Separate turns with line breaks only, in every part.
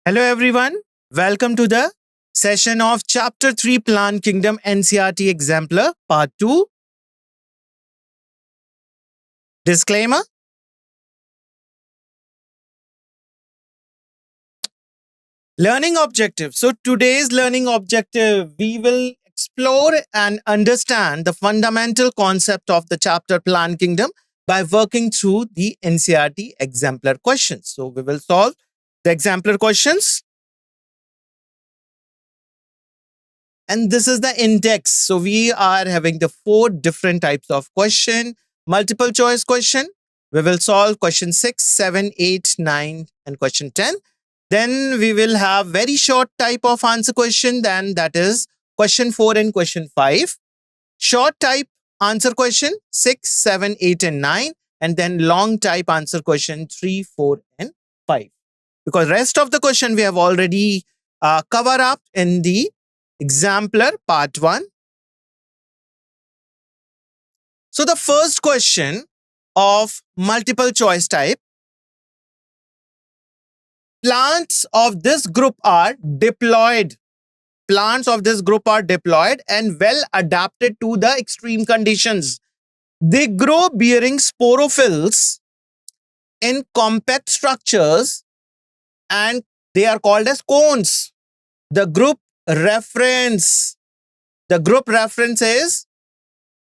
Hello, everyone. Welcome to the session of Chapter 3 Plant Kingdom NCRT Exemplar Part 2. Disclaimer. Learning objective. So, today's learning objective, we will explore and understand the fundamental concept of the chapter Plant Kingdom by working through the NCRT exemplar questions. So, we will solve the exemplar questions. And this is the index. So we are having the 4 different types of question. Multiple choice question. We will solve question 6, 7, 8, 9 and question 10. Then we will have very short type of answer question. Then that is question 4 and question 5. Short type answer question 6, 7, 8 and 9. And then long type answer question 3, 4 and 5. Because rest of the question we have already covered up in the exemplar part 1. So the first question of multiple choice type, plants of this group are diploid. Plants of this group are diploid and well adapted to the extreme conditions. They grow bearing sporophylls in compact structures and they are called as cones. The group reference is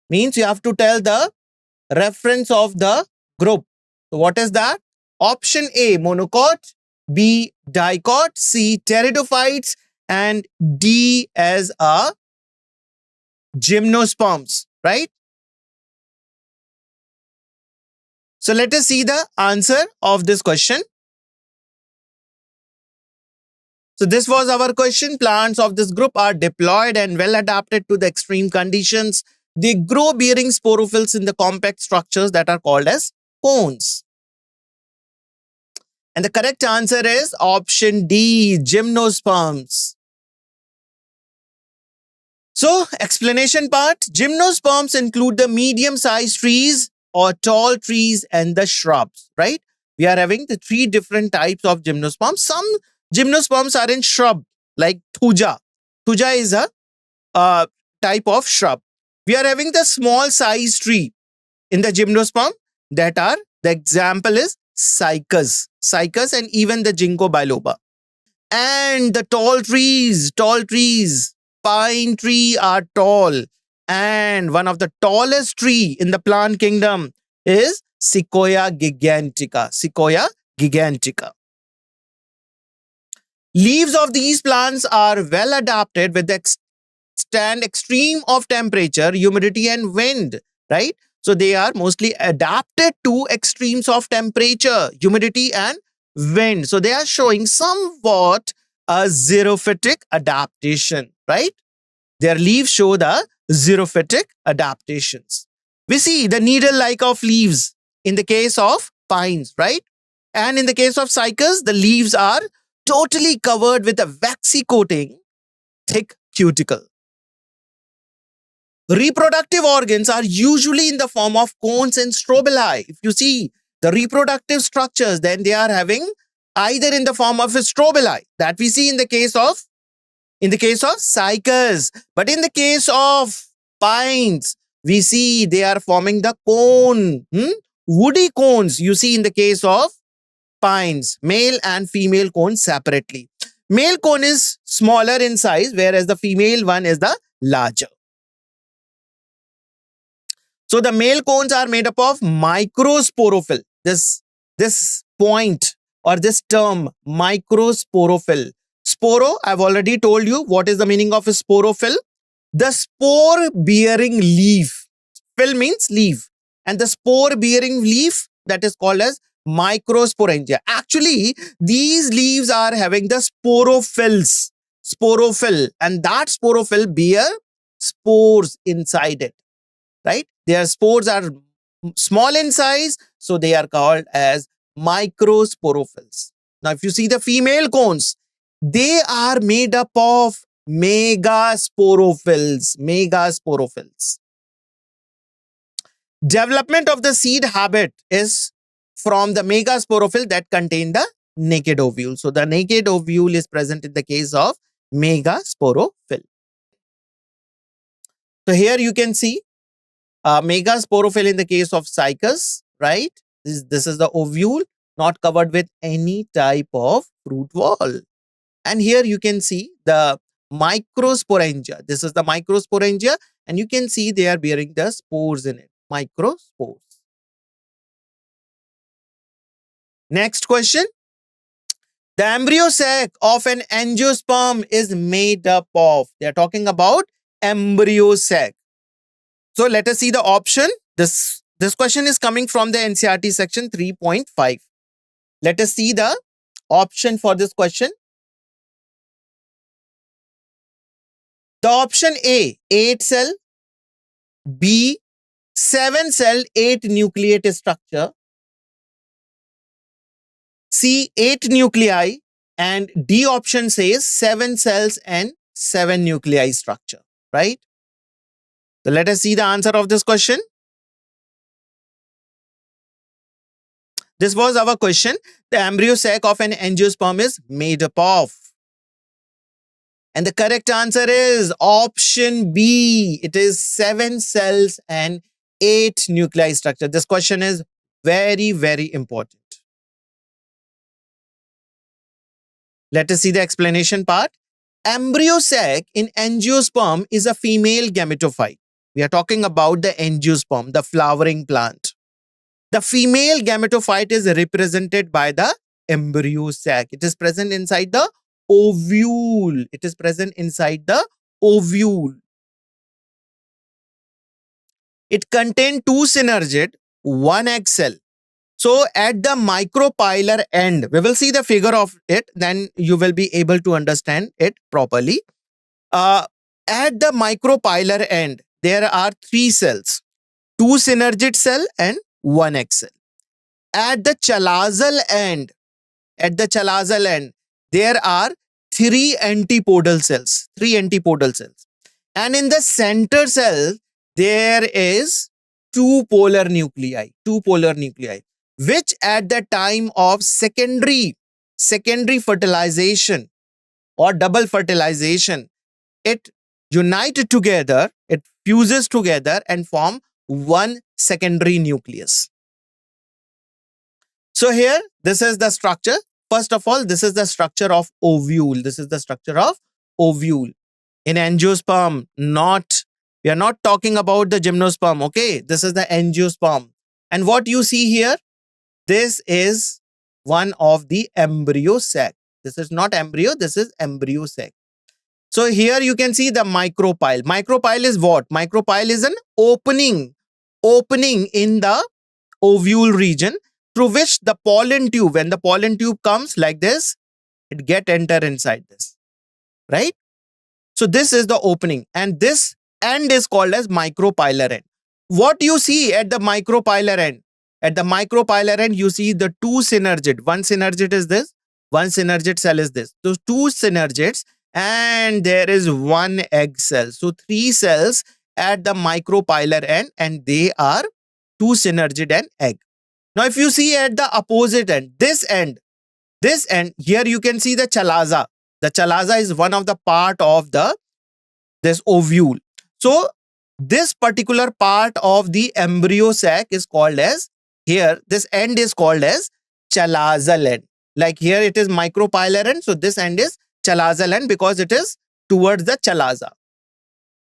means you have to tell the reference of the group. So what is that? Option A, monocot, B, dicot, C, pteridophytes, and D as a gymnosperms, right? So let us see the answer of this question. So this was our question. Plants of this group are diploid and well adapted to the extreme conditions. They grow bearing sporophylls in the compact structures that are called as cones. And the correct answer is option D, gymnosperms. So explanation part, gymnosperms include the medium-sized trees or tall trees and the shrubs, right? We are having the 3 different types of gymnosperms. Some gymnosperms are in shrub like thuja. Thuja is a type of shrub. We are having the small size tree in the gymnosperm that are, the example is cycas and even the ginkgo biloba. And the tall trees, pine tree are tall. And one of the tallest tree in the plant kingdom is Sequoia gigantica. Leaves of these plants are well adapted with the stand extreme of temperature, humidity and wind, right? So they are mostly adapted to extremes of temperature, humidity and wind. So they are showing somewhat a xerophytic adaptation, right? Their leaves show the xerophytic adaptations. We see the needle-like of leaves in the case of pines, right? And in the case of cycas, the leaves are totally covered with a waxy coating, thick cuticle. Reproductive organs are usually in the form of cones and strobili. If you see the reproductive structures, then they are having either in the form of a strobili that we see in the case of cycas. But in the case of pines, we see they are forming the cone, woody cones you see in the case of pines, male and female cones separately. Male cone is smaller in size, whereas the female one is the larger. So the male cones are made up of microsporophyll. This point or this term, microsporophyll. Sporo, I've already told you what is the meaning of a sporophyll. The spore-bearing leaf. Phyll means leaf. And the spore-bearing leaf, that is called as microsporangia. Actually, these leaves are having the sporophylls. Sporophyll. And that sporophyll bear spores inside it, right? Their spores are small in size, so they are called as microsporophylls. Now, if you see the female cones, they are made up of megasporophylls. Development of the seed habit is from the megasporophyll that contain the naked ovule. So the naked ovule is present in the case of megasporophyll. So here you can see megasporophyll in the case of Cycas, right? This is the ovule not covered with any type of fruit wall. And here you can see the microsporangia. This is the microsporangia, and you can see they are bearing the spores in it, microspores. Next question. The embryo sac of an angiosperm is made up of. They are talking about embryo sac. So let us see the option. This question is coming from the NCERT section 3.5. Let us see the option for this question. The option A, 8 cell, B, 7 cell, 8 nucleate structure, C, 8 nuclei, and D option says 7 cells and 7 nuclei structure, right? So let us see the answer of this question. This was our question. The embryo sac of an angiosperm is made up of. And the correct answer is option B. It is 7 cells and 8 nuclei structure. This question is very, very important. Let us see the explanation part. Embryo sac in angiosperm is a female gametophyte. We are talking about the angiosperm, the flowering plant. The female gametophyte is represented by the embryo sac. It is present inside the ovule. It is present inside the ovule. It contains 2 synergid, 1 egg cell. So at the micropylar end, we will see the figure of it, then you will be able to understand it properly. At the micropylar end, there are 3 cells, 2 synergid cell and 1 egg cell. At the chalazal end, there are 3 antipodal cells, And in the center cell, there is 2 polar nuclei, which at the time of secondary fertilization or double fertilization, it unites together, it fuses together and form one secondary nucleus. So here, this is the structure. First of all, this is the structure of ovule. In angiosperm, we are not talking about the gymnosperm, okay? This is the angiosperm. And what you see here, this is one of the embryo sac. This is not embryo, this is embryo sac. So here you can see the micropyle. Micropyle is what? Micropyle is an opening in the ovule region through which the pollen tube, when the pollen tube comes like this, it enter inside this, right? So this is the opening, and this end is called as micropylar end. What you see at the micropylar end? At the micropylar end, you see the 2 synergid. One synergid is this, one synergid cell is this. Those 2 synergids, and there is 1 egg cell. So 3 cells at the micropylar end, and they are 2 synergid and egg. Now, if you see at the opposite end, this end, here you can see the chalaza. The chalaza is one of the part of this ovule. So this particular part of the embryo sac is called as, here this end is called as chalazal end. Like here it is micropylar end, so this end is chalazal end because it is towards the chalaza.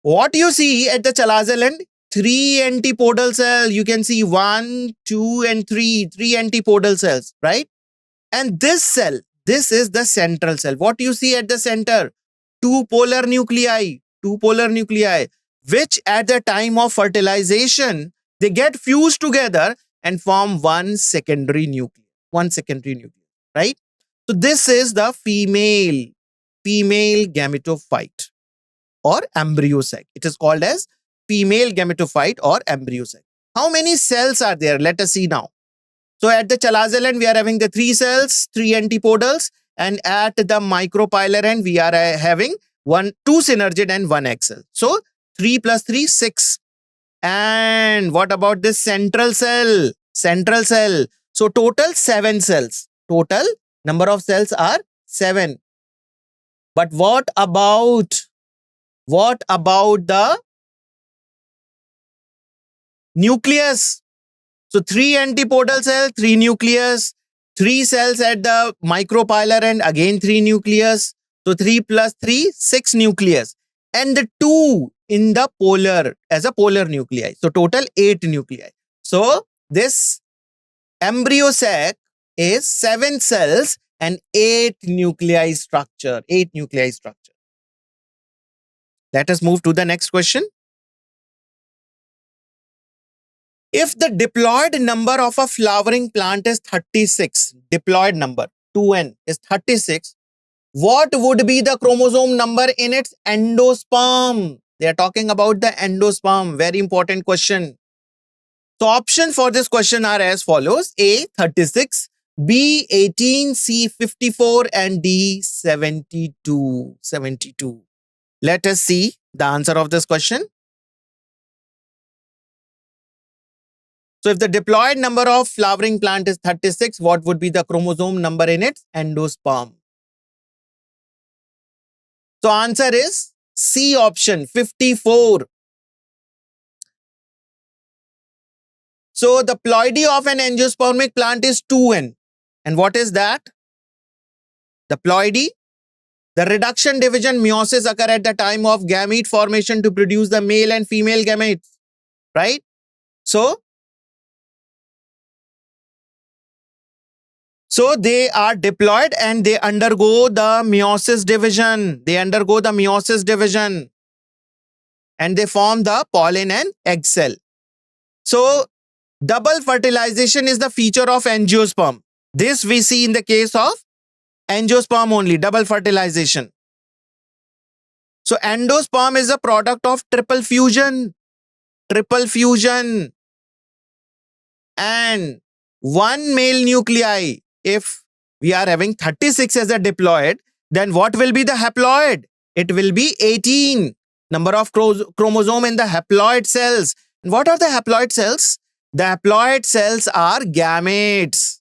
What you see at the chalazal end? 3 antipodal cells. You can see 1, 2 and 3 antipodal cells, right? And this cell, this is the central cell. What you see at the center? 2 polar nuclei, which at the time of fertilization, they get fused together and form one secondary nucleus, right? So this is the female gametophyte or embryo sac. It is called as female gametophyte or embryo sac. How many cells are there? Let us see now. So at the chalazal end, we are having the 3 cells, 3 antipodals, and at the micropylar end, we are having 2 synergid and 1 egg cell. So 3 plus 3, 6. And what about this central cell? So total 7 cells. Number of cells are 7. But what about the nucleus? So 3 antipodal cells, 3 nucleus, 3 cells at the micropylar end, again 3 nucleus. So 3 plus 3, 6 nucleus. And the 2 in the polar as a polar nuclei. So total 8 nuclei. So this embryo sac is 7 cells and 8 nuclei structure. 8 nuclei structure. Let us move to the next question. If the diploid number of a flowering plant is 36, diploid number 2n is 36, what would be the chromosome number in its endosperm? They are talking about the endosperm. Very important question. So options for this question are as follows. A, 36, B, 18, C, 54 and D, 72. 72. Let us see the answer of this question. So if the diploid number of flowering plant is 36, what would be the chromosome number in its endosperm? So answer is C option, 54. So the ploidy of an angiospermic plant is 2n. And what is that? The ploidy, the reduction, division, meiosis occur at the time of gamete formation to produce the male and female gametes, right? So they are diploid and they undergo the meiosis division. And they form the pollen and egg cell. So double fertilization is the feature of angiosperm. This we see in the case of angiosperm only, double fertilization. So endosperm is a product of triple fusion. And one male nuclei. If we are having 36 as a diploid, then what will be the haploid? It will be 18. Number of chromosome in the haploid cells. And what are the haploid cells? The haploid cells are gametes.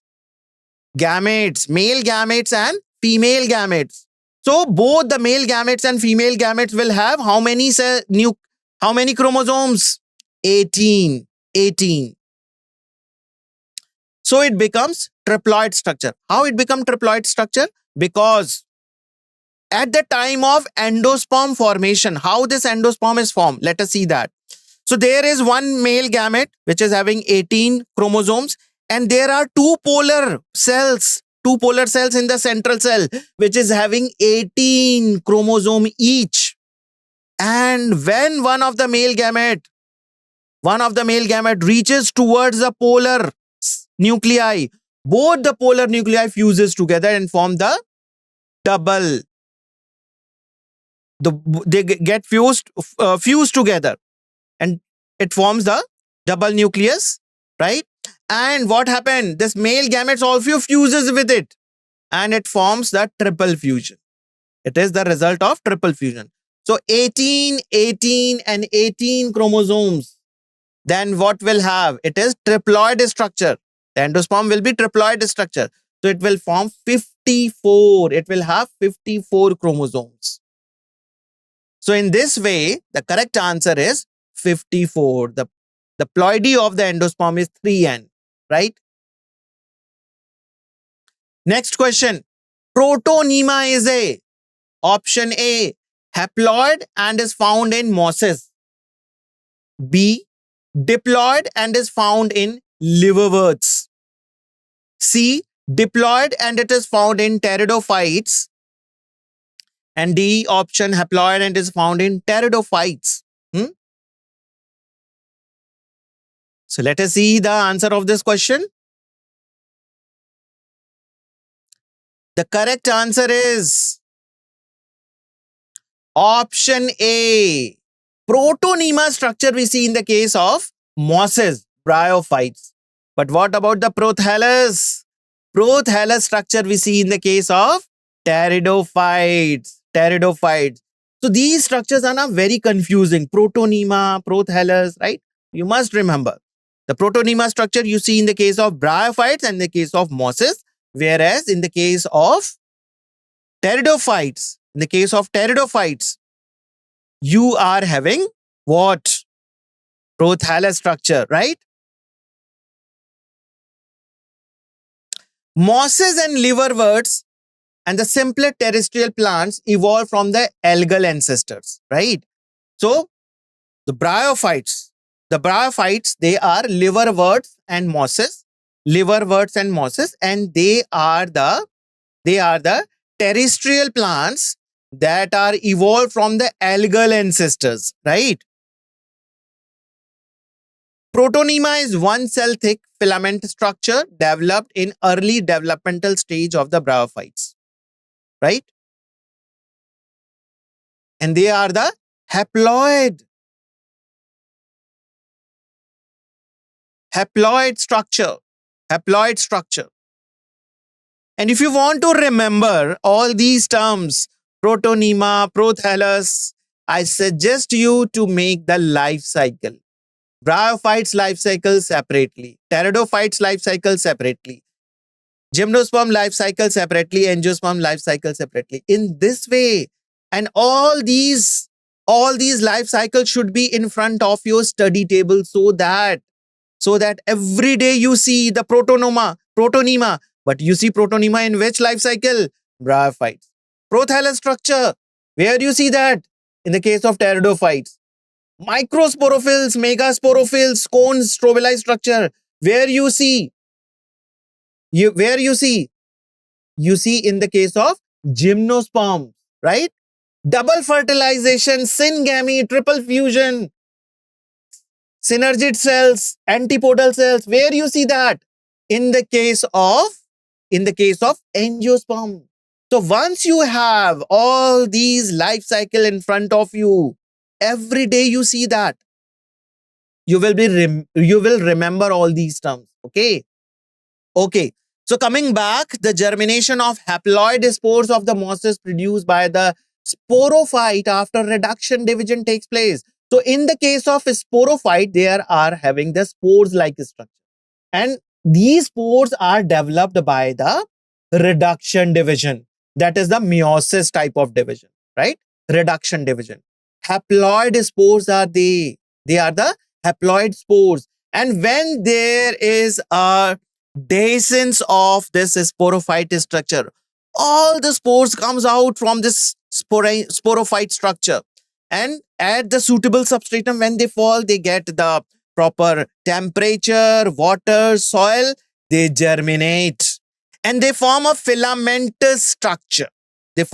Male gametes and female gametes. So both the male gametes and female gametes will have how many chromosomes? 18. So it becomes triploid structure. How it becomes triploid structure? Because at the time of endosperm formation, how this endosperm is formed? Let us see that. So there is one male gamete which is having 18 chromosomes, and there are two polar cells in the central cell which is having 18 chromosome each. And when one of the male gamete reaches towards the polar nuclei, both the polar nuclei fuses together and form the double. They get fused together and it forms the double nucleus, right? And what happened? This male gametes also fuses with it and it forms the triple fusion. It is the result of triple fusion. So 18 and 18 chromosomes. Then what will have? It is triploid structure. The endosperm will be triploid structure. So it will form 54. It will have 54 chromosomes. So in this way, the correct answer is 54. The ploidy of the endosperm is 3n, right? Next question. Protonema is a option A, haploid and is found in mosses. B, diploid and is found in liverworts. C, diploid and it is found in pteridophytes. And D option, haploid and is found in pteridophytes. So let us see the answer of this question. The correct answer is option A. Protonema structure we see in the case of mosses, bryophytes. But what about the prothallus? Prothallus structure we see in the case of pteridophytes. So these structures are now very confusing. Protonema, prothallus, right? You must remember. The protonema structure you see in the case of bryophytes and the case of mosses. Whereas in the case of pteridophytes, you are having what? Prothallus structure, right? Mosses and liverworts and the simpler terrestrial plants evolved from the algal ancestors, right? So the bryophytes, they are liverworts and mosses, and they are the terrestrial plants that are evolved from the algal ancestors, right? Protonema is one cell thick filament structure developed in early developmental stage of the bryophytes, right? And they are the haploid structure. And if you want to remember all these terms, protonema, prothallus, I suggest you to make the life cycle. Bryophytes life cycle separately, pteridophytes life cycle separately, gymnosperm life cycle separately, angiosperm life cycle separately. In this way, and all these life cycles should be in front of your study table, so that every day you see the protonema, but you see protonema in which life cycle? Bryophytes. Prothallus structure, where do you see that? In the case of pteridophytes. Microsporophylls, megasporophylls, cone strobilized structure, where you see? You see in the case of gymnosperm, right? Double fertilization, syngamy, triple fusion, synergid cells, antipodal cells, where you see that? In the case of angiosperm. So once you have all these life cycle in front of you, every day you see that, you will remember all these terms. Okay. So coming back, the germination of haploid spores of the mosses produced by the sporophyte after reduction division takes place. So in the case of sporophyte, they are having the spores like structure, and these spores are developed by the reduction division. That is the meiosis type of division, right? Reduction division. Haploid spores are they are the haploid spores. And when there is a dehiscence of this sporophyte structure, all the spores comes out from this sporophyte structure, and at the suitable substratum, when they fall, they get the proper temperature, water, soil, they germinate and they form a filamentous structure. So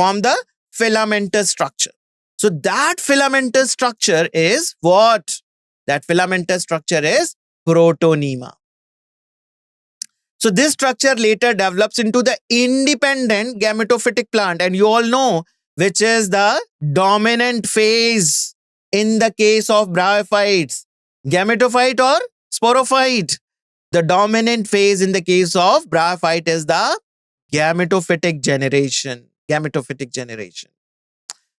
that filamentous structure is what? That filamentous structure is protonema. So this structure later develops into the independent gametophytic plant, and you all know which is the dominant phase in the case of bryophytes, gametophyte or sporophyte. The dominant phase in the case of bryophyte is the gametophytic generation.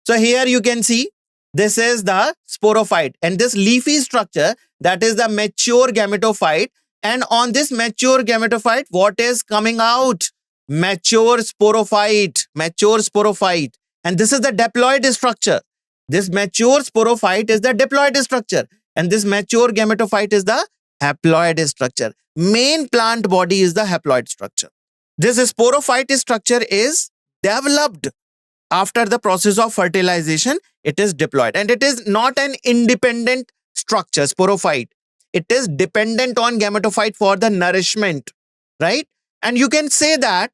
So here you can see this is the sporophyte, and this leafy structure, that is the mature gametophyte. And on this mature gametophyte, what is coming out? Mature sporophyte. And this is the diploid structure. This mature sporophyte is the diploid structure, and this mature gametophyte is the haploid structure. Main plant body is the haploid structure. This sporophyte structure is developed after the process of fertilization. It is diploid, and it is not an independent structure, sporophyte. It is dependent on gametophyte for the nourishment, right? And you can say that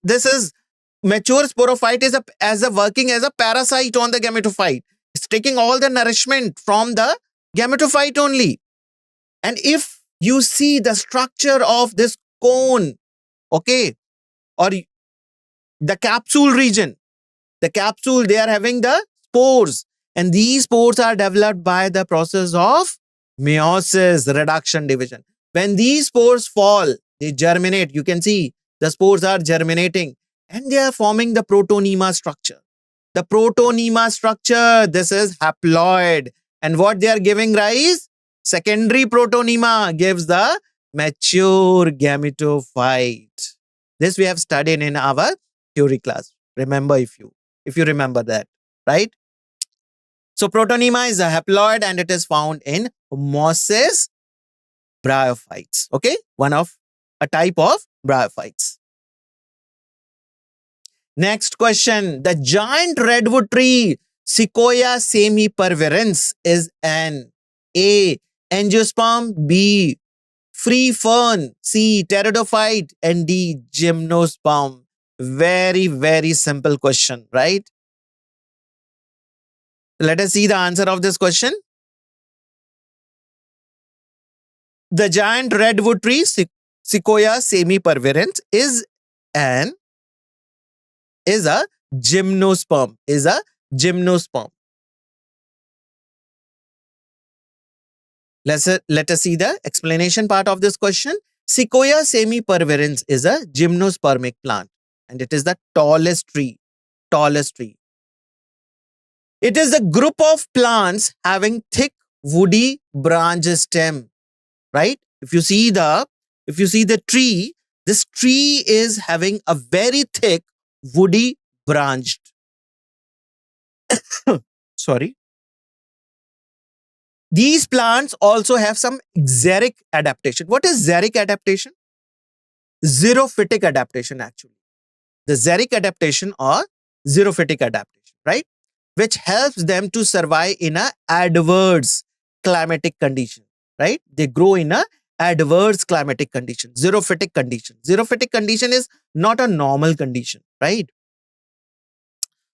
this is mature sporophyte is working as a parasite on the gametophyte. It's taking all the nourishment from the gametophyte only. And if you see the structure of this cone, okay, or the capsule region, they are having the spores, and these spores are developed by the process of meiosis, reduction division. When these spores fall, they germinate. You can see the spores are germinating, and they are forming the protonema structure. The protonema structure, this is haploid, and what they are giving rise? Secondary protonema gives the mature gametophyte. This we have studied in our theory class. Remember if you remember that, right? So Protonema is a haploid and it is found in mosses bryophytes. Okay, one of a type of bryophytes. Next question. The giant redwood tree Sequoia sempervirens is an A. Angiosperm, B. Free fern, C. Pteridophyte, and D. Gymnosperm. Very, very simple question, right? Let us see the answer of this question. The giant redwood tree Sequoia sempervirens is a gymnosperm. Is a gymnosperm. Let us see the explanation part of this question. Sequoia sempervirens is a gymnospermic plant and it is the tallest tree. Tallest tree. It is a group of plants having thick woody branch stem, right? If you see the tree, this tree is having a very thick woody branched. Sorry. These plants also have some xeric adaptation. What is xeric adaptation? Xerophytic adaptation, actually. The xeric adaptation or xerophytic adaptation, right? Which helps them to survive in a adverse climatic condition, right? They grow in a adverse climatic condition, xerophytic condition. Xerophytic condition is not a normal condition, right?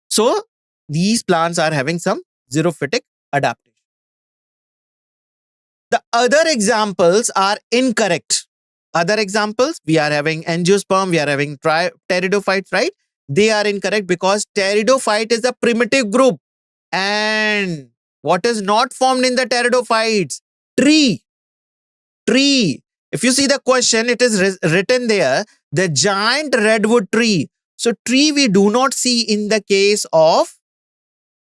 So these plants are having some xerophytic adaptation. The other examples are incorrect. Other examples, we are having angiosperm, we are having pteridophytes, right? They are incorrect because pteridophyte is a primitive group. And what is not formed in the pteridophytes? Tree. Tree. If you see the question, it is written there, the giant redwood tree. So tree we do not see in the case of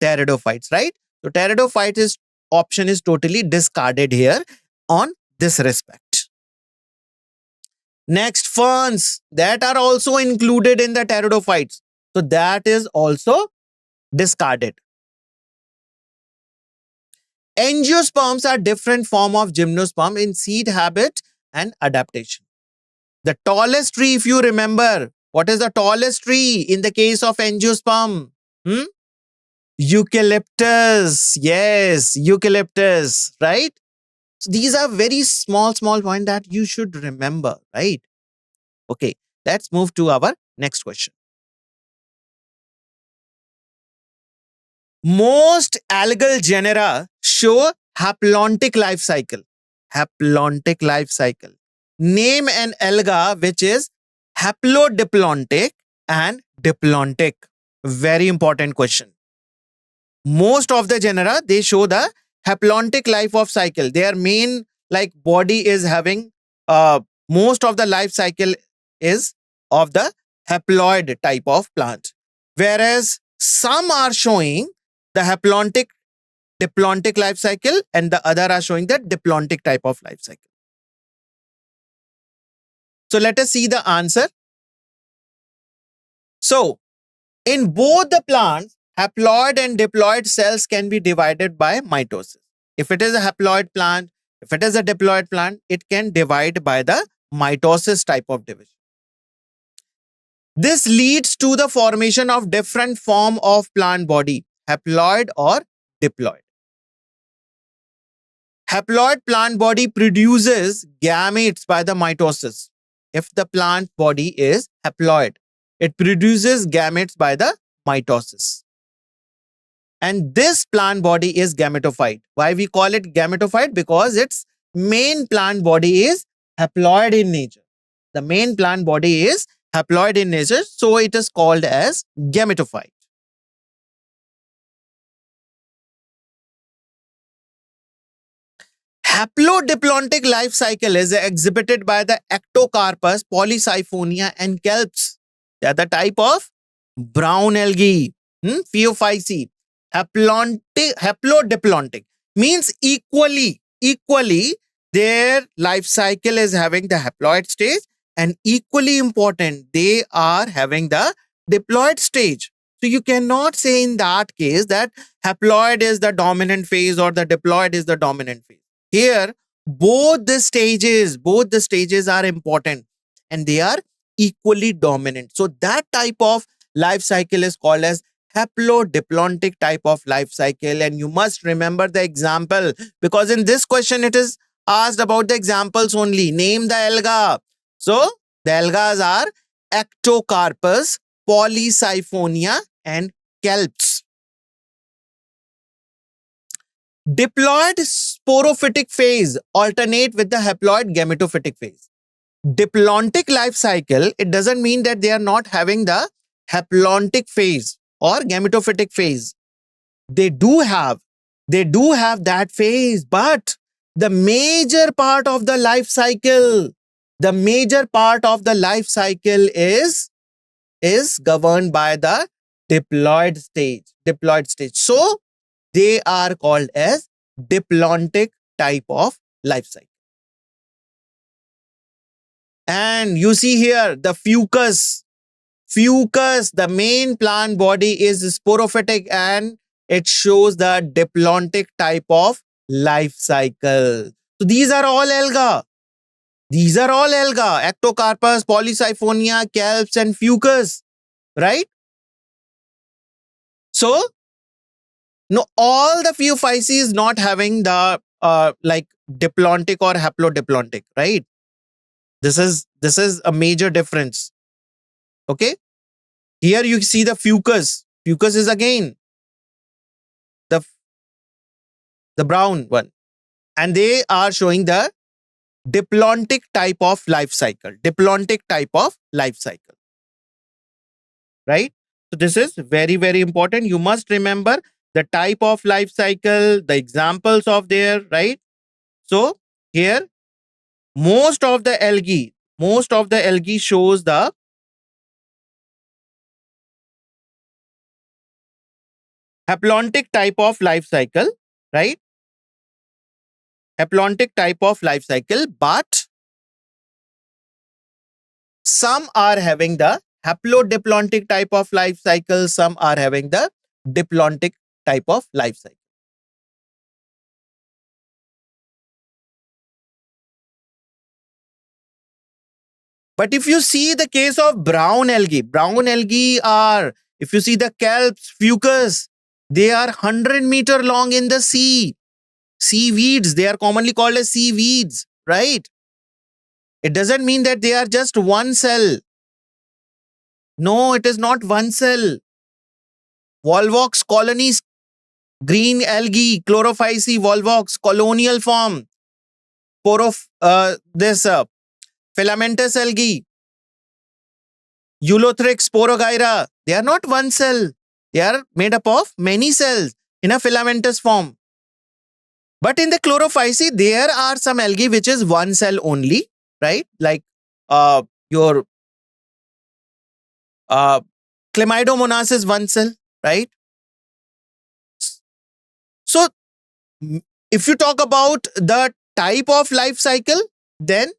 pteridophytes, right? So pteridophyte option is totally discarded here on this respect. Next, ferns that are also included in the pteridophytes. So that is also discarded. Angiosperms are different form of gymnosperm in seed habit and adaptation. The tallest tree, if you remember, what is the tallest tree in the case of angiosperm? Eucalyptus. Yes, eucalyptus, right? So these are very small points that you should remember, right? Okay, let's move to our next question. Most algal genera show haplontic life cycle. Haplontic life cycle. Name an alga which is haplodiplontic and diplontic. Very important question. Most of the genera, they show the haplontic life of cycle. Their main body is having most of the life cycle is of the haploid type of plant. Whereas some are showing the haplontic diplontic life cycle and the other are showing the diplontic type of life cycle. So let us see the answer. So in both the plants, haploid and diploid cells can be divided by mitosis. If it is a haploid plant, if it is a diploid plant, it can divide by the mitosis type of division. This leads to the formation of different form of plant body, haploid or diploid. Haploid plant body produces gametes by the mitosis. If the plant body is haploid, it produces gametes by the mitosis. And this plant body is gametophyte. Why we call it gametophyte? Because its main plant body is haploid in nature. The main plant body is haploid in nature, so it is called as gametophyte. Haplodiplontic life cycle is exhibited by the Ectocarpus, Polysiphonia and Kelps. They are the type of brown algae, Phaeophyceae. Haplodiplontic means equally their life cycle is having the haploid stage And equally important, they are having the diploid stage. So you cannot say in that case that haploid is the dominant phase or the diploid is the dominant phase. Here, both the stages are important and they are equally dominant. So that type of life cycle is called as haplodiplontic type of life cycle. And you must remember the example, because in this question it is asked about the examples only. Name the alga. So the algas are Ectocarpus, Polysiphonia, and Kelps. Diploid sporophytic phase alternate with the haploid gametophytic phase. Diplontic life cycle, it doesn't mean that they are not having the haplontic phase or gametophytic phase. They do have that phase, but the major part of the life cycle, is governed by the diploid stage. So they are called as diplontic type of life cycle. And you see here the fucus, the main plant body is sporophytic and it shows the diplontic type of life cycle. So these are all alga. Ectocarpus, Polysiphonia, Kelps, and Fucus, right? So, no, all the Phaeophyces not having the like diplontic or haplodiplontic, right? This is a major difference. Okay. Here you see the Fucus. Fucus is again the brown one, and they are showing the diplontic type of life cycle. Right? So this is very, very important. You must remember the type of life cycle, the examples of there, right? So here, most of the algae shows the haplontic type of life cycle, right? Haplontic type of life cycle, but some are having the haplodiplontic type of life cycle, some are having the diplontic type of life cycle. But if you see the case of brown algae are, if you see the kelps, fucus, they are 100-meter long in the sea. Seaweeds, they are commonly called as seaweeds, right? It doesn't mean that they are just one cell. No, it is not one cell. Volvox colonies, green algae, Chlorophyceae volvox, colonial form. Filamentous algae, Eulothrix, Sporogyra, they are not one cell. They are made up of many cells in a filamentous form. But in the Chlorophyceae, there are some algae which is one cell only, right? Like your Chlamydomonas is one cell, right? So if you talk about the type of life cycle, then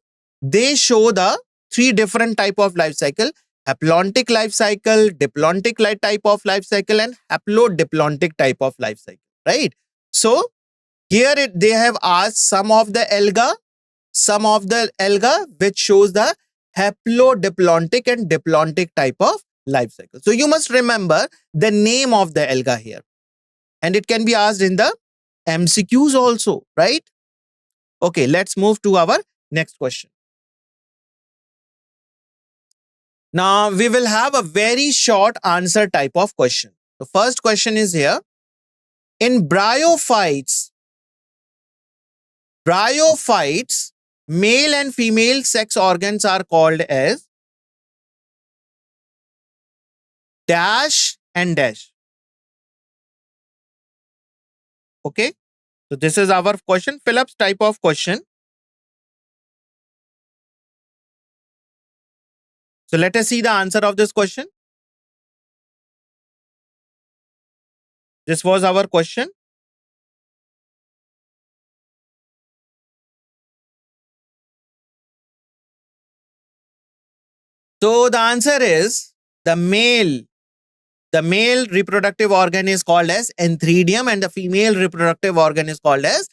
they show the three different type of life cycle: haplontic life cycle, diplontic type of life cycle, and haplodiplontic type of life cycle, right? So here they have asked some of the alga which shows the haplodiplontic and diplontic type of life cycle. So you must remember the name of the alga here, and it can be asked in the MCQs also, right? Okay, let's move to our next question. Now we will have a very short answer type of question. The first question is here. In bryophytes, male and female sex organs are called as dash and dash. Okay. So this is our question, Phillips type of question. So let us see the answer of this question. This was our question. So the answer is the male reproductive organ is called as antheridium and the female reproductive organ is called as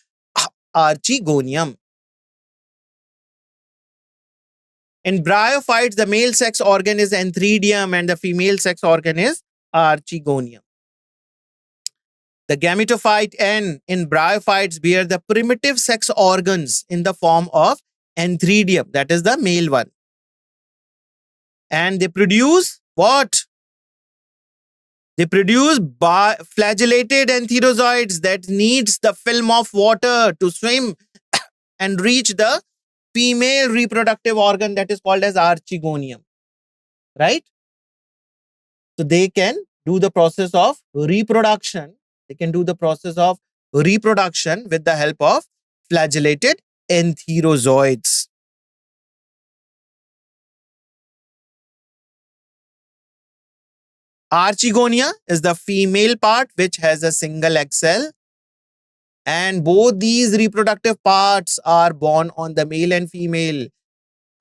archegonium. In bryophytes, the male sex organ is antheridium and the female sex organ is archegonium. The gametophyte N in bryophytes bear the primitive sex organs in the form of antheridium, that is the male one. And they produce what? They produce flagellated antherozoids that needs the film of water to swim and reach the female reproductive organ that is called as archegonium, right? So they can do the process of reproduction. They can do the process of reproduction with the help of flagellated antherozoids. Archegonia is the female part which has a single egg cell, and both these reproductive parts are born on the male and female.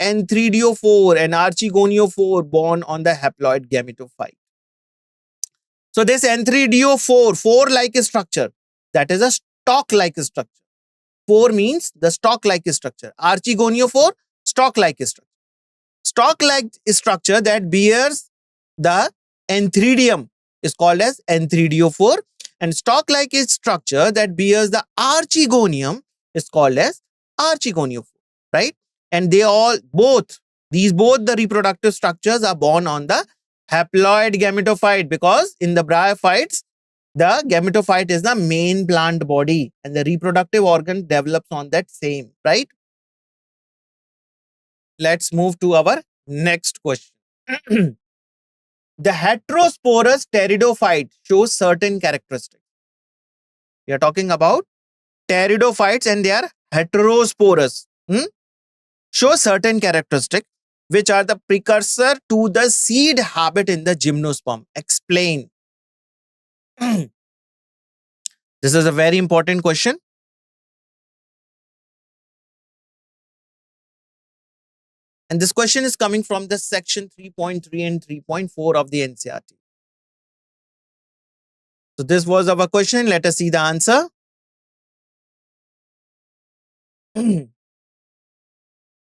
Antheridophore and archegoniophore born on the haploid gametophyte. So this antheridophore, four-like structure, that is a stalk-like structure. Four means the stalk-like structure. Archegoniophore, stalk-like structure. Stalk-like structure that bears the antheridium is called as antheridiophore, and stalk-like structure that bears the archegonium is called as archegoniophore, right? And they all both the reproductive structures are born on the haploid gametophyte, because in the bryophytes the gametophyte is the main plant body and the reproductive organ develops on that same, right? Let's move to our next question. The heterosporous pteridophyte shows certain characteristics. We are talking about pteridophytes and they are heterosporous. Show certain characteristics which are the precursor to the seed habit in the gymnosperm. Explain. This is a very important question. And this question is coming from the section 3.3 and 3.4 of the NCERT. So this was our question. Let us see the answer.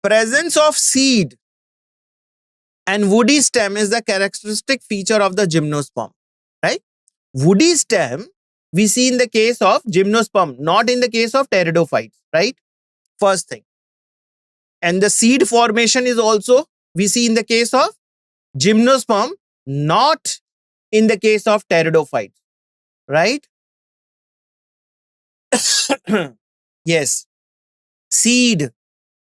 Presence of seed and woody stem is the characteristic feature of the gymnosperm, right? Woody stem we see in the case of gymnosperm, not in the case of pteridophytes, right? First thing. And the seed formation is also we see in the case of gymnosperm, not in the case of pteridophytes, right? Yes. Seed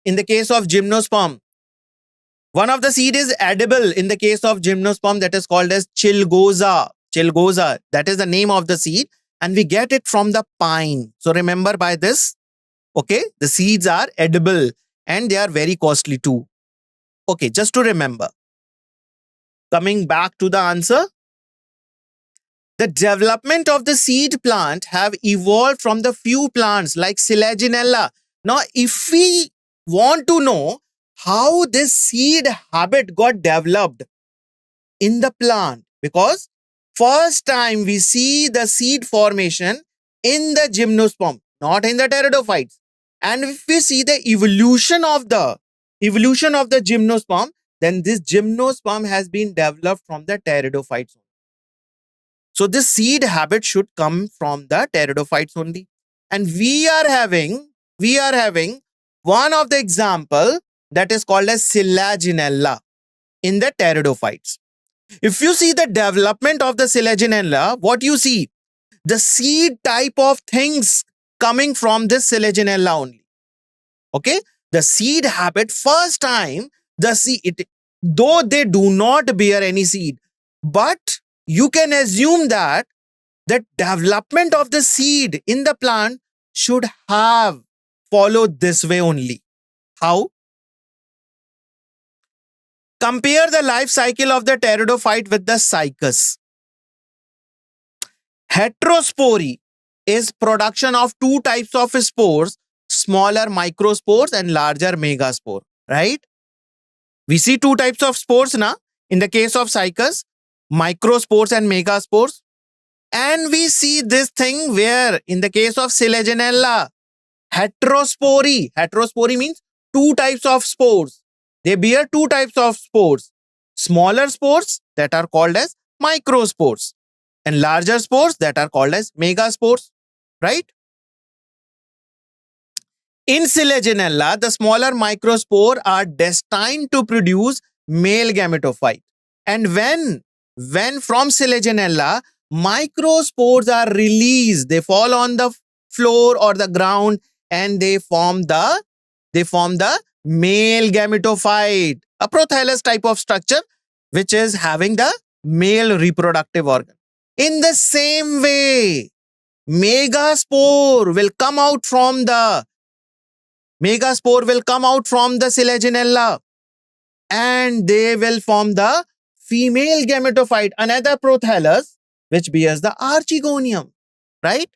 in the case of gymnosperm. One of the seed is edible in the case of gymnosperm, that is called as chilgoza. Chilgoza, that is the name of the seed, and we get it from the pine. So remember by this, okay, the seeds are edible and they are very costly too. Okay, just to remember. Coming back to the answer, the development of the seed plant have evolved from the few plants like Selaginella. Now, if we want to know how this seed habit got developed in the plant, because first time we see the seed formation in the gymnosperm, not in the pteridophytes. And if we see the evolution of the gymnosperm, then this gymnosperm has been developed from the pteridophytes. So this seed habit should come from the pteridophytes only. And we are having one of the example that is called as Selaginella in the pteridophytes. If you see the development of the Selaginella, what you see? The seed type of things coming from this Selaginella only. Okay? The seed habit, first time, the seed, though they do not bear any seed, but you can assume that the development of the seed in the plant should have followed this way only. How? Compare the life cycle of the pteridophyte with the cycas. Heterospory is production of two types of spores, smaller microspores and larger megaspore, right? We see two types of spores now. In the case of cycas, microspores and megaspores. And we see this thing where in the case of Selaginella, heterospory. Heterospory means two types of spores. They bear two types of spores. Smaller spores that are called as microspores and larger spores that are called as megaspores, right? In Selaginella, the smaller microspore are destined to produce male gametophyte. And when from Selaginella, microspores are released, they fall on the floor or the ground and they form the male gametophyte, a prothallus type of structure which is having the male reproductive organ. In the same way, megaspore will come out from the Selaginella and they will form the female gametophyte, another prothallus which bears the archegonium, right?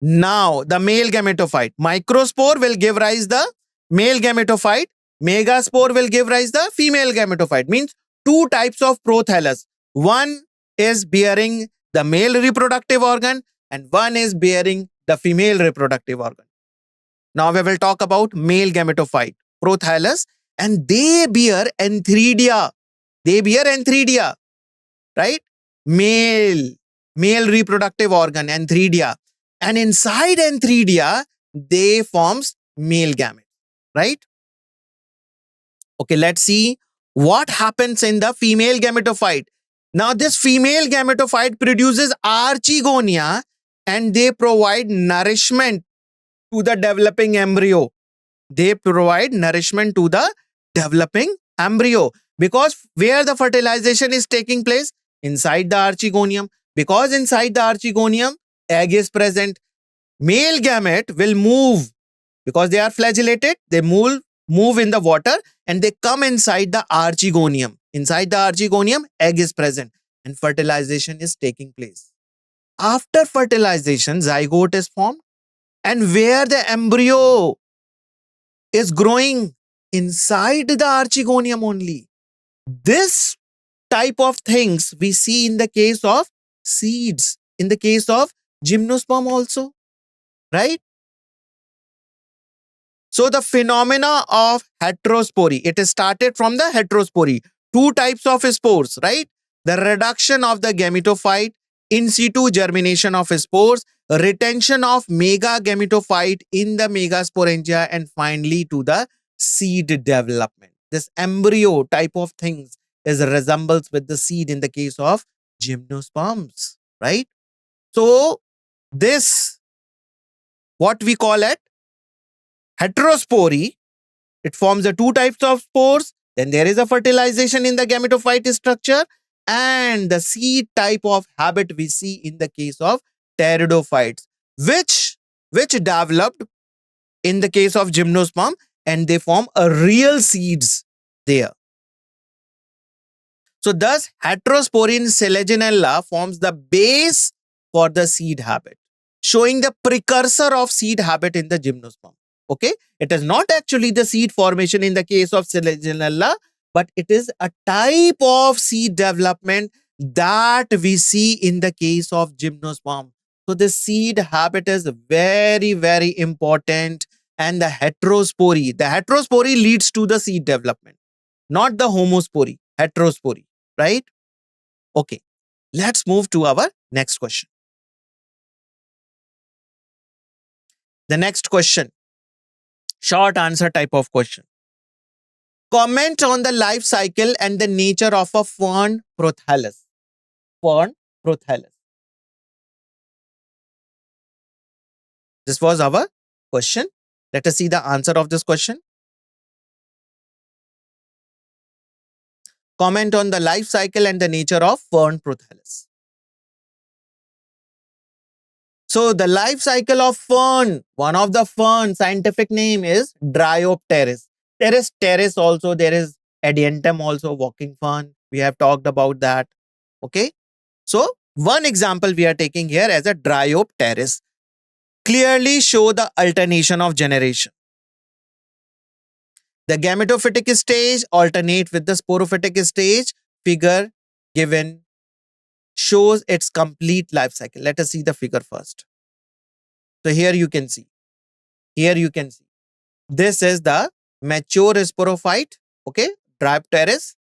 Now, the male gametophyte. Microspore will give rise the male gametophyte. Megaspore will give rise the female gametophyte. Means two types of prothallus. One is bearing the male reproductive organ and one is bearing the female reproductive organ. Now we will talk about male gametophyte, prothallus, and they bear antheridia. They bear antheridia, right? Male reproductive organ, antheridia. And inside antheridia, they forms male gametes, right? Okay, let's see what happens in the female gametophyte. Now, this female gametophyte produces archegonia and they provide nourishment to the developing embryo. They provide nourishment to the developing embryo because where the fertilization is taking place? Inside the archegonium. Because inside the archegonium, egg is present. Male gamete will move because they are flagellated. They move in the water and they come inside the archegonium. Inside the archegonium, egg is present and fertilization is taking place. After fertilization, zygote is formed and where the embryo is growing inside the archegonium only. This type of things we see in the case of seeds, in the case of gymnosperm also, right? So the phenomena of heterospory, it is started from the heterospory, two types of spores, right? The reduction of the gametophyte, in situ germination of spores, retention of mega gametophyte in the megasporangia, and finally to the seed development. This embryo type of things is resembles with the seed in the case of gymnosperms, right? So this, what we call it, heterospory, it forms the two types of spores. Then there is a fertilization in the gametophyte structure and the seed type of habit we see in the case of pteridophytes, which developed in the case of gymnosperm and they form a real seeds there. So thus heterospory in Selaginella forms the base for the seed habit, showing the precursor of seed habit in the gymnosperm. Okay, it is not actually the seed formation in the case of Selaginella, but it is a type of seed development that we see in the case of gymnosperm. So the seed habit is very, very important, and the heterospory leads to the seed development, not the homospory, heterospory, right? Okay, let's move to our next question. The next question, short answer type of question. Comment on the life cycle and the nature of a fern prothallus. Fern prothallus. This was our question. Let us see the answer of this question. Comment on the life cycle and the nature of fern prothallus. So the life cycle of fern, one of the fern scientific name is Dryopteris. There is Pteris also, there is Adiantum also, walking fern. We have talked about that. Okay. So one example we are taking here as a Dryopteris. clearly show the alternation of generation. The gametophytic stage alternate with the sporophytic stage. Figure given shows its complete life cycle. Let us see the figure first. So here you can see. Here you can see. This is the mature sporophyte, okay, Drypteris,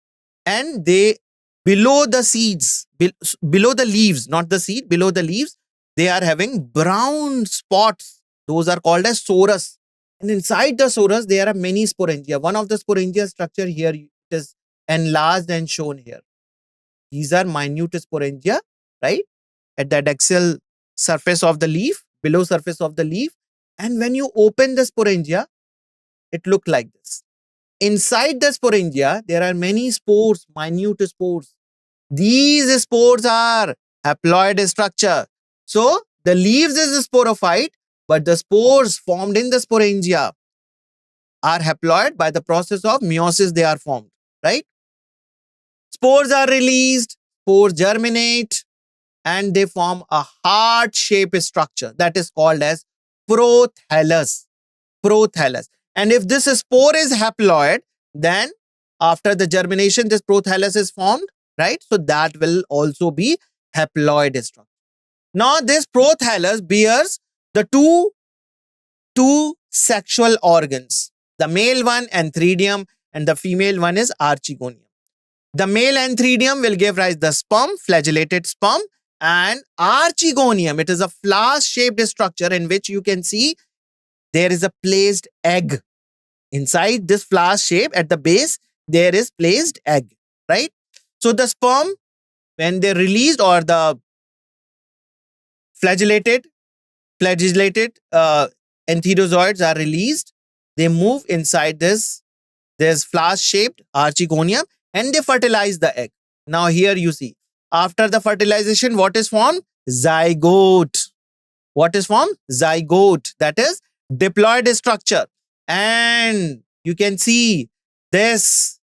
and they below the seeds, below the leaves, not the seed, below the leaves, they are having brown spots. Those are called as sorus. And inside the sorus, there are many sporangia. One of the sporangia structure here is enlarged and shown here. These are minute sporangia, right? At the adaxial surface of the leaf, below surface of the leaf. And when you open the sporangia, it looks like this. Inside the sporangia, there are many spores, minute spores. These spores are haploid structure. So, the leaves is sporophyte, but the spores formed in the sporangia are haploid. By the process of meiosis they are formed, right? Spores are released, spores germinate, and they form a heart-shaped structure that is called as prothallus. Prothallus. And if this spore is haploid, then after the germination, this prothallus is formed, right? So that will also be haploid structure. Now, this prothallus bears the two sexual organs. The male one, antheridium, and the female one is archegonium. The male antheridium will give rise to the sperm, flagellated sperm, and archegonium. It is a flask-shaped structure in which you can see there is a placed egg. Inside this flask shape at the base, there is placed egg, right? So the sperm, when they're released, or the flagellated entherozoids are released, they move inside this flask-shaped archegonium and they fertilize the egg. Now here you see, after the fertilization, what is formed? Zygote. What is formed? Zygote. That is diploid structure. And you can see this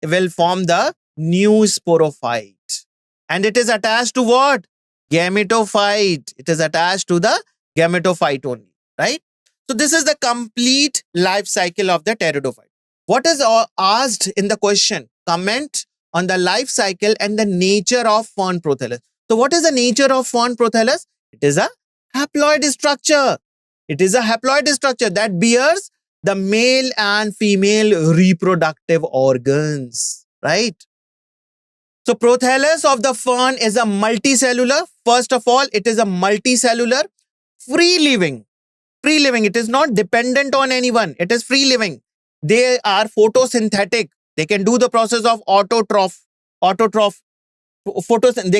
will form the new sporophyte. And it is attached to what? Gametophyte. It is attached to the gametophyte only, right? So this is the complete life cycle of the pteridophyte. What is asked in the question? Comment on the life cycle and the nature of fern prothallus. So what is the nature of fern prothallus? It is a haploid structure. It is a haploid structure that bears the male and female reproductive organs, right? So prothallus of the fern is a multicellular. First of all, it is a multicellular, free living. Free living. It is not dependent on anyone. It is free living. They are photosynthetic. They can do the process of they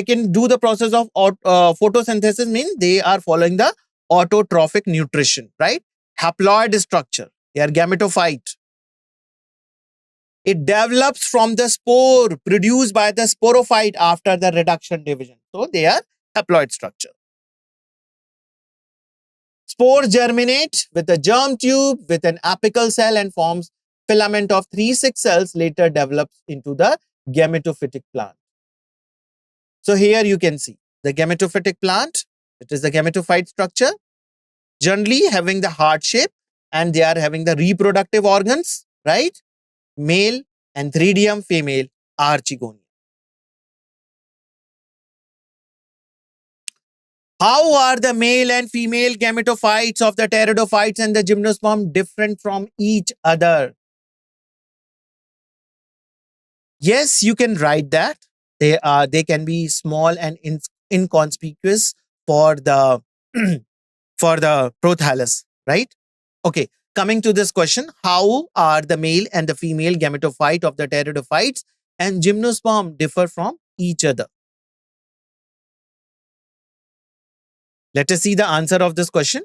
can do the process of photosynthesis, means they are following the autotrophic nutrition, right? Haploid structure. They are gametophyte. It develops from the spore produced by the sporophyte after the reduction division. So they are haploid structure. Spores germinate with a germ tube with an apical cell and forms filament of 3-6 cells, later develops into the gametophytic plant. So here you can see the gametophytic plant. It is the gametophyte structure, generally having the heart shape, and they are having the reproductive organs, right? Male, antheridium, female, archegonium. How are the male and female gametophytes of the pteridophytes and the gymnosperm different from each other? Yes, you can write that. They can be small and inconspicuous for the for the prothallus, right? Okay, coming to this question, how are the male and the female gametophyte of the pteridophytes and gymnosperm differ from each other? Let us see the answer of this question.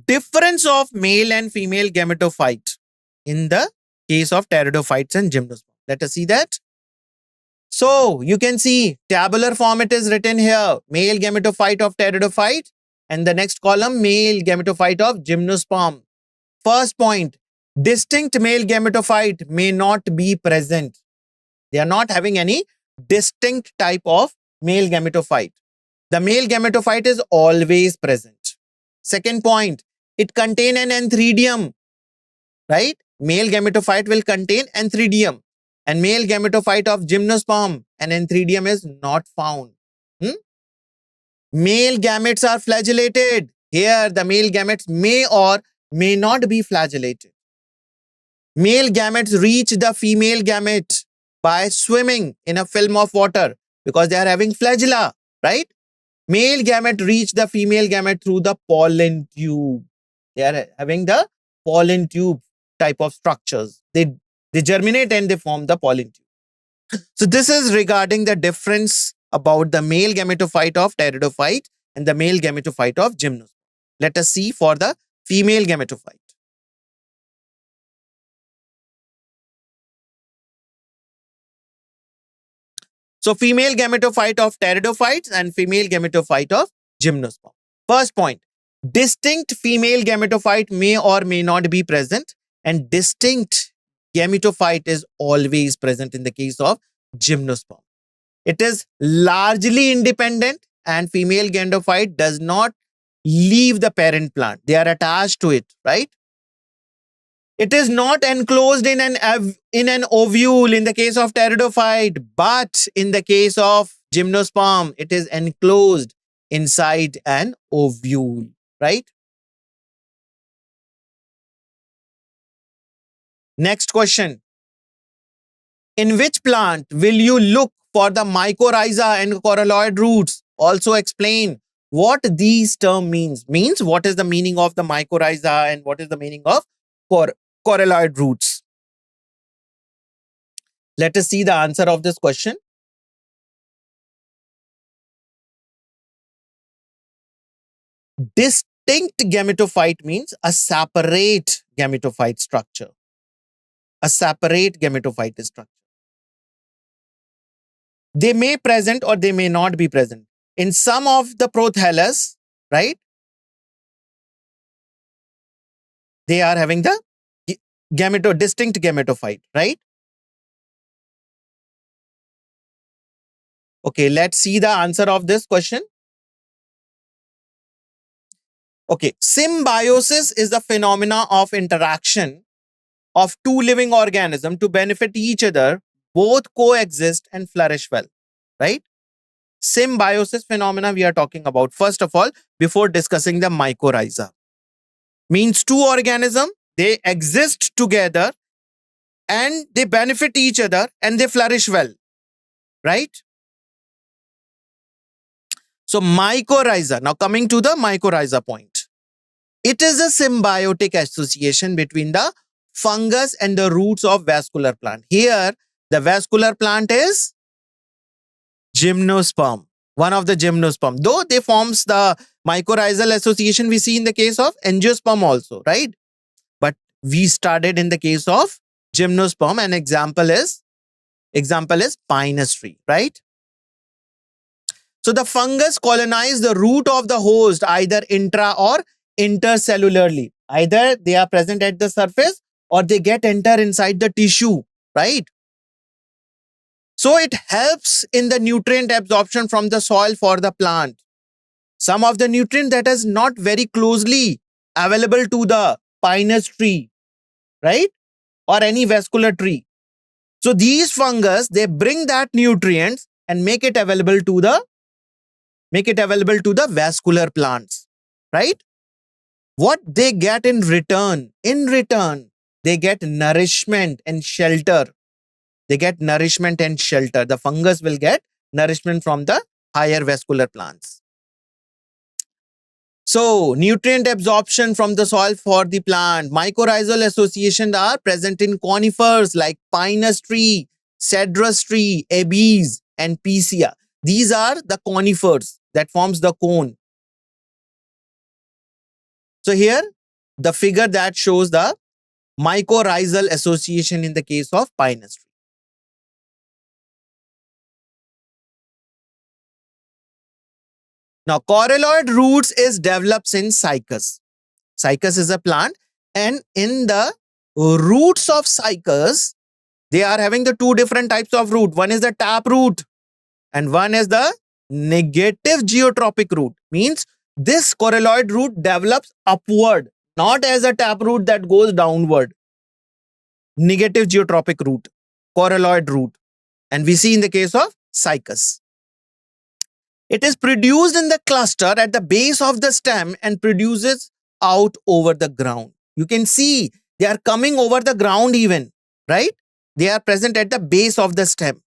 Difference of male and female gametophyte in the case of pteridophytes and gymnosperm. Let us see that. So you can see tabular form it is written here, male gametophyte of pteridophyte, and the next column male gametophyte of gymnosperm. First point, distinct male gametophyte may not be present. They are not having any distinct type of male gametophyte. The male gametophyte is always present. Second point, it contain an antheridium, right? Male gametophyte will contain antheridium, and male gametophyte of gymnosperm, an antheridium is not found. Hmm? Male gametes are flagellated. Here, the male gametes may or may not be flagellated. Male gametes reach the female gamete by swimming in a film of water because they are having flagella, right? Male gamete reach the female gamete through the pollen tube. They are having the pollen tube type of structures. They germinate and they form the pollen tube. So this is regarding the difference about the male gametophyte of pteridophyte and the male gametophyte of gymnosperm. Let us see for the female gametophyte. So female gametophyte of pteridophytes and female gametophyte of gymnosperm. First point, distinct female gametophyte may or may not be present, and distinct gametophyte is always present in the case of gymnosperm. It is largely independent, and female gametophyte does not leave the parent plant. They are attached to it, right? It is not enclosed in an ovule in the case of pteridophyte, but in the case of gymnosperm, it is enclosed inside an ovule, right? Next question. In which plant will you look for the mycorrhiza and coralloid roots? Also explain what these term means. Means what is the meaning of the mycorrhiza and what is the meaning of coralloid roots? Let us see the answer of this question. Distinct gametophyte means a separate gametophyte structure. A separate gametophyte structure. They may present or they may not be present. In some of the prothallus, right? They are having the distinct gametophyte, right? Okay, let's see the answer of this question. Okay, symbiosis is the phenomena of interaction of two living organisms to benefit each other, both coexist and flourish well, right? Symbiosis phenomena we are talking about. First of all, before discussing the mycorrhiza, means two organisms, they exist together and they benefit each other and they flourish well, right? So mycorrhiza, now coming to the mycorrhiza point. It is a symbiotic association between the fungus and the roots of vascular plant. Here, the vascular plant is gymnosperm, one of the gymnosperm. Though they forms the mycorrhizal association we see in the case of angiosperm also, right? But we started in the case of gymnosperm. An example is pinus tree, right? So the fungus colonize the root of the host either intra or intercellularly. Either they are present at the surface or they get enter inside the tissue, right? So it helps in the nutrient absorption from the soil for the plant. Some of the nutrient that is not very closely available to the pinus tree, right? Or any vascular tree. So these fungus, they bring that nutrients and make it available to the vascular plants, right? What they get in return? In return, they get nourishment and shelter. They get nourishment and shelter. The fungus will get nourishment from the higher vascular plants. So, nutrient absorption from the soil for the plant. Mycorrhizal associations are present in conifers like pinus tree, cedrus tree, abies, and picea. These are the conifers that forms the cone. So here, the figure that shows the mycorrhizal association in the case of pinus tree. Now, coralloid roots is develops in cycas. Cycas is a plant, and in the roots of cycas, they are having the two different types of root. One is the tap root and one is the negative geotropic root. Means this coralloid root develops upward, not as a taproot that goes downward. Negative geotropic root, coralloid root. And we see in the case of cycas. It is produced in the cluster at the base of the stem and produces out over the ground. You can see they are coming over the ground even, right? They are present at the base of the stem.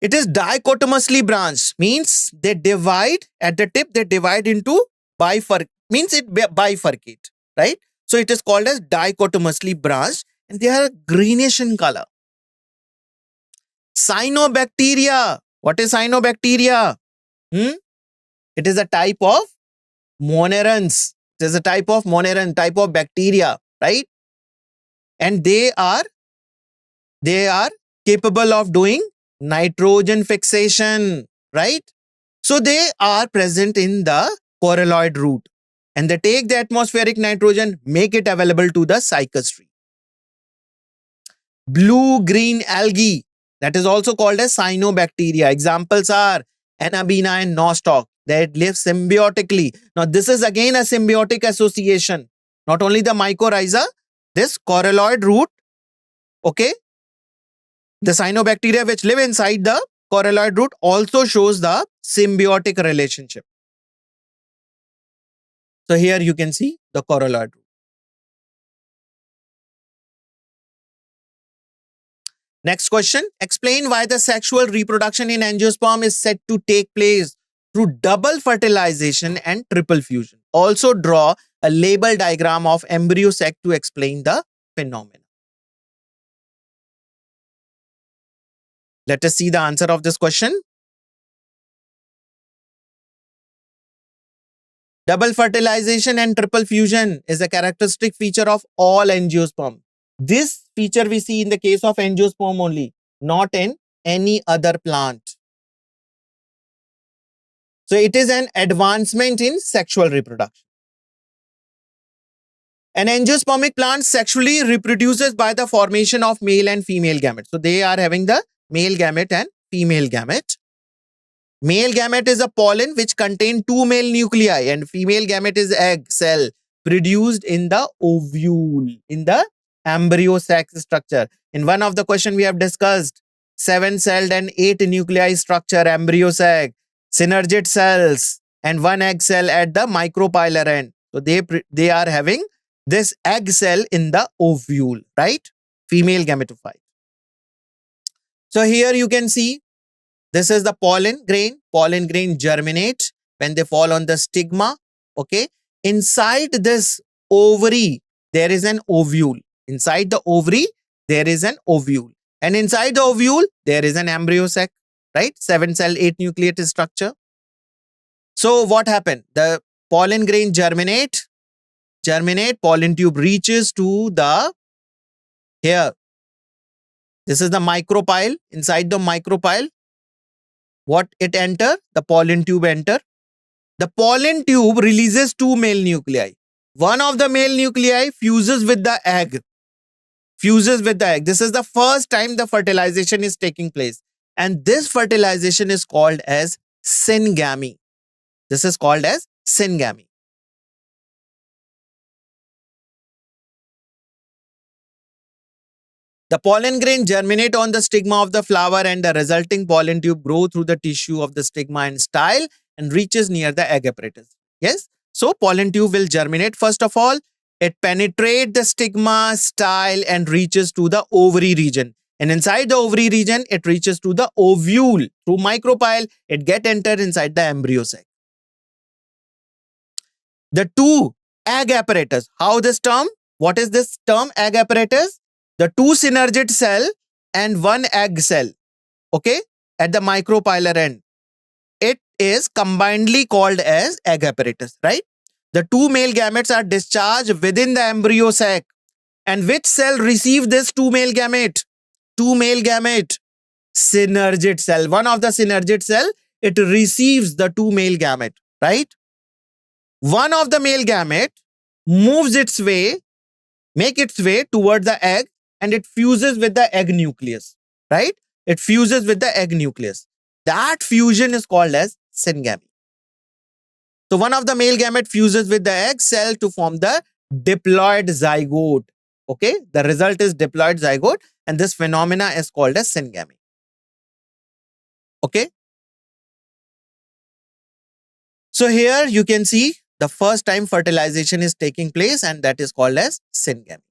It is dichotomously branched, means they divide at the tip, they divide into means it bifurcate, right? So it is called as dichotomously branched and they are greenish in color. Cyanobacteria. What is cyanobacteria? It is a type of monerans. It is a type of moneran, type of bacteria, right? And they are capable of doing nitrogen fixation, right? So they are present in the coralloid root and they take the atmospheric nitrogen, make it available to the cycas tree. Blue-green algae, that is also called as cyanobacteria. Examples are Anabaena and nostoc that live symbiotically. Now this is again a symbiotic association. Not only the mycorrhiza, this coralloid root, okay, the cyanobacteria which live inside the coralloid root also shows the symbiotic relationship. So here you can see the coralloid root. Next question. Explain why the sexual reproduction in angiosperm is said to take place through double fertilization and triple fusion. Also draw a label diagram of embryo sac to explain the phenomenon. Let us see the answer of this question. Double fertilization and triple fusion is a characteristic feature of all angiosperm. This feature we see in the case of angiosperm only, not in any other plant. So it is an advancement in sexual reproduction. An angiospermic plant sexually reproduces by the formation of male and female gametes. So they are having the male gamete and female gamete. Male gamete is a pollen which contain two male nuclei and female gamete is egg cell produced in the ovule, in the embryo sac structure. In one of the question we have discussed 7-celled and 8 nuclei structure embryo sac, synergid cells and 1 egg cell at the micropylar end. So they are having this egg cell in the ovule, right? Female gametophyte. So here you can see this is the pollen grain. Pollen grain germinate when they fall on the stigma. Okay. Inside this ovary, there is an ovule. Inside the ovary, there is an ovule. And inside the ovule, there is an embryo sac, right? 7-cell, 8 nucleate structure. So what happened? The pollen grain germinate, pollen tube reaches to the here. This is the micropyle. Inside the micropyle, what it enter? The pollen tube enter. The pollen tube releases 2 male nuclei. One of the male nuclei fuses with the egg. This is the first time the fertilization is taking place. And this fertilization is called as syngamy. This is called as syngamy. The pollen grain germinate on the stigma of the flower and the resulting pollen tube grow through the tissue of the stigma and style and reaches near the egg apparatus. Yes. So pollen tube will germinate. First of all, it penetrates the stigma, style and reaches to the ovary region. And inside the ovary region, it reaches to the ovule. Through micropyle, it get entered inside the embryo sac. The 2 egg apparatus. How this term? What is this term? Egg apparatus? The 2 synergid cell and 1 egg cell, okay, at the micropylar end. It is combinedly called as egg apparatus, right? The 2 male gametes are discharged within the embryo sac. And which cell receive this 2 male gamete? 2 male gamete. Synergid cell. One of the synergid cell, it receives the 2 male gamete, right? One of the male gamete moves its way, make its way toward the egg, and it fuses with the egg nucleus, right? It fuses with the egg nucleus. That fusion is called as syngamy. So one of the male gamete fuses with the egg cell to form the diploid zygote. Okay, the result is diploid zygote, and this phenomena is called as syngamy. Okay. So here you can see the first time fertilization is taking place, and that is called as syngamy.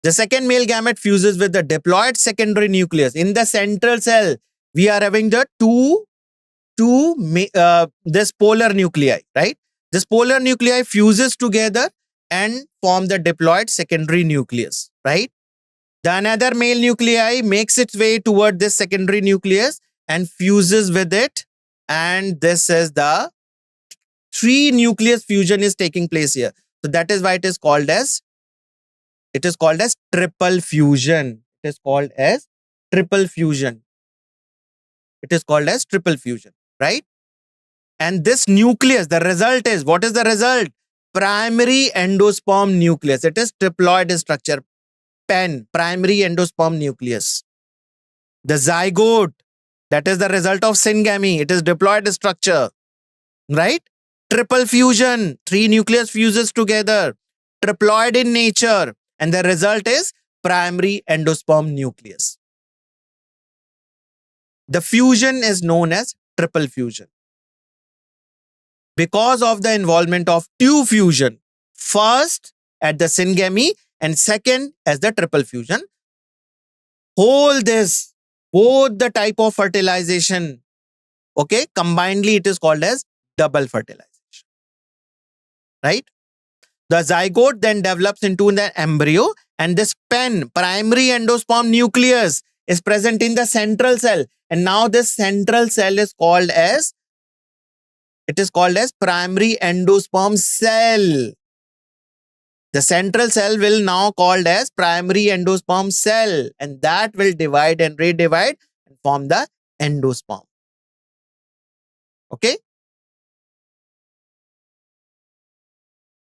The second male gamete fuses with the diploid secondary nucleus. In the central cell, we are having the this polar nuclei, right? This polar nuclei fuses together and form the diploid secondary nucleus, right? The another male nuclei makes its way toward this secondary nucleus and fuses with it. And this is the three nucleus fusion is taking place here. So that is why it is called as triple fusion. It is called as triple fusion. It is called as triple fusion, right? And this nucleus, the result is, what is the result? Primary endosperm nucleus. It is triploid structure. PEN, primary endosperm nucleus. The zygote, that is the result of syngamy. It is diploid structure, right? Triple fusion, three nucleus fuses together, triploid in nature, and the result is primary endosperm nucleus. The fusion is known as triple fusion because of the involvement of two fusion, first at the syngamy and second as the triple fusion. Both the type of fertilization, okay, combinedly it is called as double fertilization, right? The zygote then develops into the embryo, and this PEN, primary endosperm nucleus, is present in the central cell. And now this central cell is called as primary endosperm cell. The central cell will now called as primary endosperm cell, and that will divide and redivide and form the endosperm. Okay.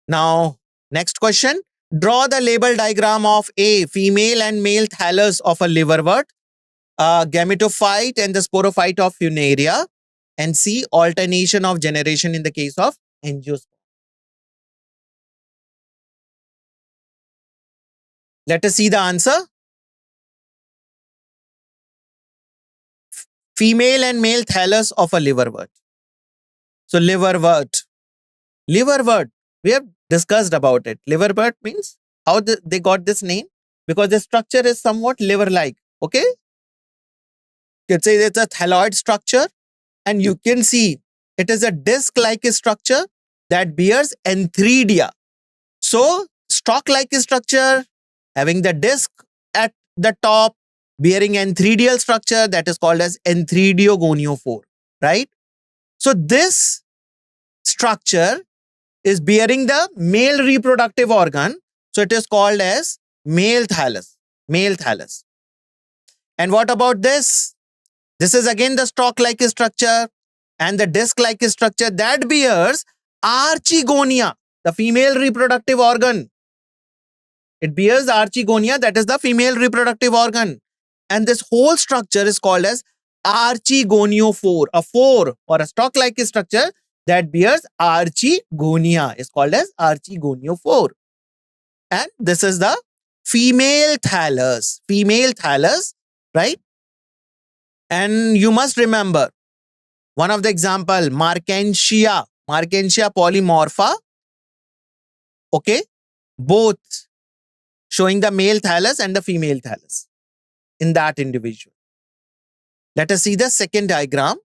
Now, next question. Draw the label diagram of A, female and male thallus of a liverwort, gametophyte and the sporophyte of Funaria, and C, alternation of generation in the case of angiosperm. Let us see the answer. Female and male thallus of a liverwort. So liverwort, we have discussed about it. Liverwort means how they got this name, because the structure is somewhat liver-like. Okay, you can say it's a thalloid structure, and you can see it is a disc-like structure that bears antheridia. So stalk-like structure having the disc at the top, bearing antheridial structure, that is called as antheridiogoniophore, right? So this structure is bearing the male reproductive organ. So it is called as male thallus. And what about this? This is again the stalk-like structure and the disc-like structure that bears archegonia, the female reproductive organ. It bears archegonia, that is the female reproductive organ. And this whole structure is called as archegoniophore. A phore or a stalk-like structure that bears archegonia is called as archegoniophore. And this is the female thallus, right? And you must remember one of the example, Markensia polymorpha. Okay, both showing the male thallus and the female thallus in that individual. Let us see the second diagram.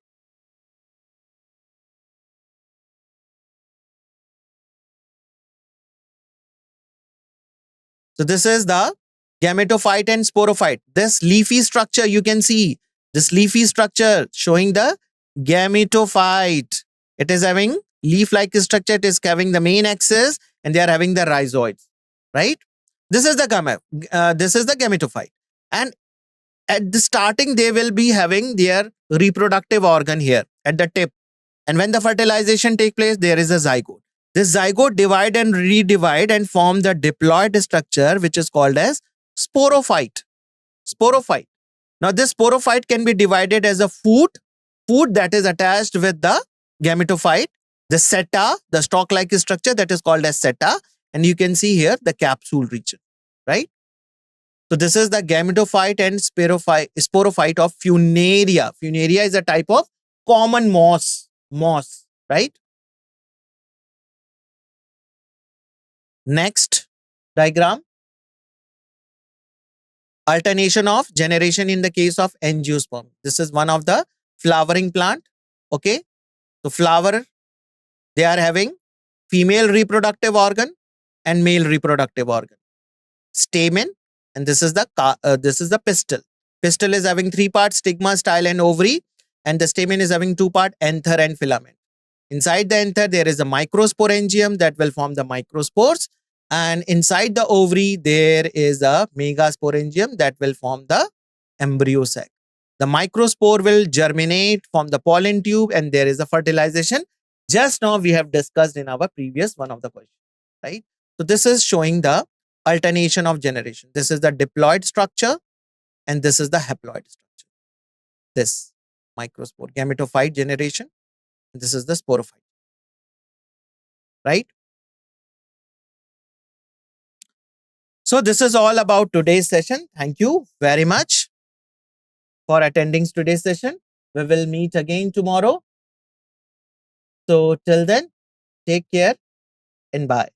So this is the gametophyte and sporophyte. This leafy structure, you can see this leafy structure showing the gametophyte. It is having leaf-like structure. It is having the main axis, and they are having the rhizoids, right? This is the gametophyte, and at the starting they will be having their reproductive organ here at the tip, and when the fertilization takes place, there is a zygote. This zygote divide and redivide and form the diploid structure, which is called as sporophyte. Sporophyte. Now this sporophyte can be divided as a foot that is attached with the gametophyte, the seta, the stalk-like structure that is called as seta, and you can see here the capsule region, right? So this is the gametophyte and sporophyte of Funaria. Funaria is a type of common moss, right? Next diagram. Alternation of generation in the case of angiosperm. This is one of the flowering plant. Okay. So flower, they are having female reproductive organ and male reproductive organ. Stamen, and this is the pistil. Pistil is having 3 parts: stigma, style, and ovary, and the stamen is having 2 parts: anther and filament. Inside the anther, there is a microsporangium that will form the microspores, and inside the ovary, there is a megasporangium that will form the embryo sac. The microspore will germinate from the pollen tube, and there is a fertilization. Just now we have discussed in our previous one of the questions, right? So this is showing the alternation of generation. This is the diploid structure, and this is the haploid structure. This microspore, gametophyte generation. This is the sporophyte, right? So this is all about today's session. Thank you very much for attending today's session. We will meet again tomorrow. So till then, take care and bye.